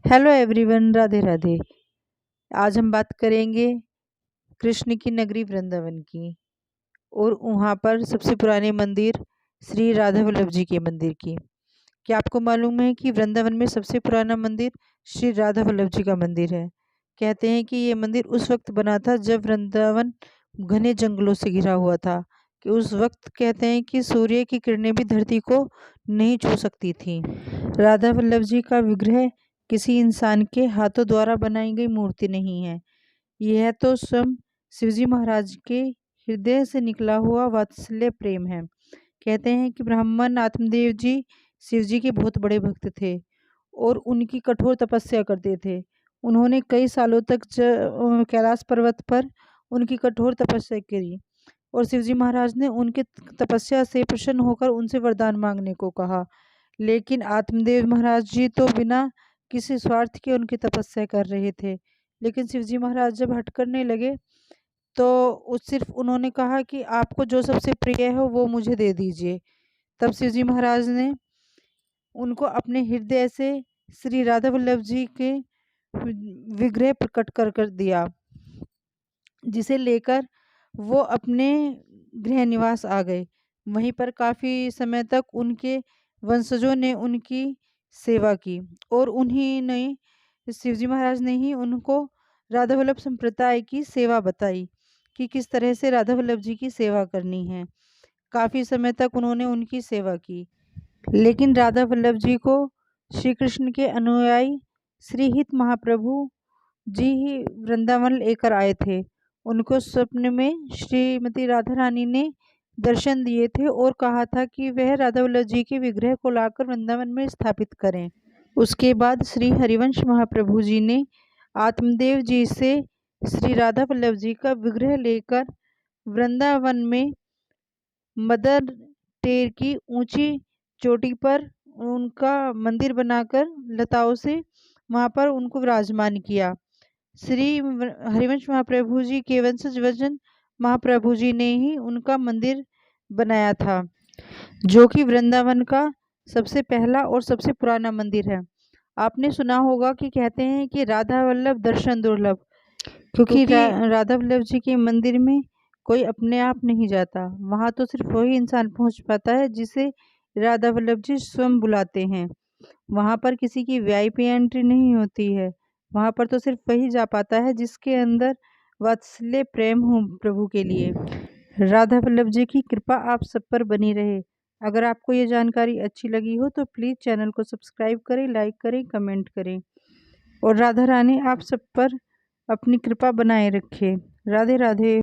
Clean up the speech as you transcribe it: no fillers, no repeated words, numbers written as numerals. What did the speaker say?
Hello everyone, Radhe Radhe. आज हम बात करेंगे कृष्ण की नगरी वृंदावन की और वहाँ पर सबसे पुराने मंदिर श्री राधा वल्लभ जी के मंदिर की। क्या आपको मालूम है कि वृंदावन में सबसे पुराना मंदिर श्री राधा वल्लभ जी का मंदिर है। कहते हैं कि ये मंदिर उस वक्त बना था जब वृंदावन घने जंगलों से घिरा हुआ था, कि उस वक्त कहते हैं कि सूर्य की किरणें भी धरती को नहीं छू सकती थी। राधा वल्लभ जी का विग्रह किसी इंसान के हाथों द्वारा बनाई गई मूर्ति नहीं है। यह तो स्वयं शिवजी महाराज के हृदय से निकला हुआ वात्सल्य प्रेम है। कहते हैं कि ब्राह्मण आत्मदेव जी शिवजी के बहुत बड़े भक्त थे और उनकी कठोर तपस्या करते थे। उन्होंने कई सालों तक कैलाश पर्वत पर उनकी कठोर तपस्या करी और शिवजी महाराज ने उनके तपस्या से प्रसन्न होकर उनसे वरदान मांगने को कहा। लेकिन आत्मदेव महाराज जी तो बिना किसी स्वार्थ के उनकी तपस्या कर रहे थे। लेकिन शिवजी महाराज जब हट करने लगे तो उस सिर्फ उन्होंने कहा कि आपको जो सबसे प्रिय है वो मुझे दे दीजिए। तब शिवजी महाराज ने उनको अपने हृदय से श्री राधा वल्लभ जी के विग्रह प्रकट कर दिया, जिसे लेकर वो अपने गृह निवास आ गए। वहीं पर काफ़ी समय तक उनके वंशजों ने उनकी सेवा की और उन्हीं ने शिवजी महाराज ने ही उनको राधा वल्लभ संप्रदाय की सेवा बताई कि किस तरह से राधा वल्लभ जी की सेवा करनी है। काफ़ी समय तक उन्होंने उनकी सेवा की, लेकिन राधा वल्लभ जी को श्री कृष्ण के अनुयायी श्री हित महाप्रभु जी ही वृंदावन लेकर आए थे। उनको स्वप्न में श्रीमती राधा रानी ने दर्शन दिए थे और कहा था कि वह राधा वल्लभ जी के विग्रह को लाकर वृंदावन में स्थापित करें। उसके बाद श्री हरिवंश महाप्रभु जी ने आत्मदेव जी से श्री राधा वल्लभ जी का विग्रह लेकर वृंदावन में मदर टेर की ऊंची चोटी पर उनका मंदिर बनाकर लताओं से वहां पर उनको विराजमान किया। श्री हरिवंश महाप्रभु जी के वंशज वजन महाप्रभु जी ने ही उनका मंदिर बनाया था, जो कि वृंदावन का सबसे पहला और सबसे पुराना मंदिर है। आपने सुना होगा कि कहते हैं कि राधा वल्लभ दर्शन दुर्लभ, क्योंकि राधा वल्लभ जी के मंदिर में कोई अपने आप नहीं जाता। वहाँ तो सिर्फ वही इंसान पहुँच पाता है जिसे राधा वल्लभ जी स्वयं बुलाते हैं। वहाँ पर किसी की वीआईपी एंट्री नहीं होती है। वहाँ पर तो सिर्फ वही जा पाता है जिसके अंदर वात्सल्य प्रेम हो प्रभु के लिए। राधा वल्लभ जी की कृपा आप सब पर बनी रहे। अगर आपको ये जानकारी अच्छी लगी हो तो प्लीज़ चैनल को सब्सक्राइब करें, लाइक करें, कमेंट करें और राधा रानी आप सब पर अपनी कृपा बनाए रखे। राधे राधे।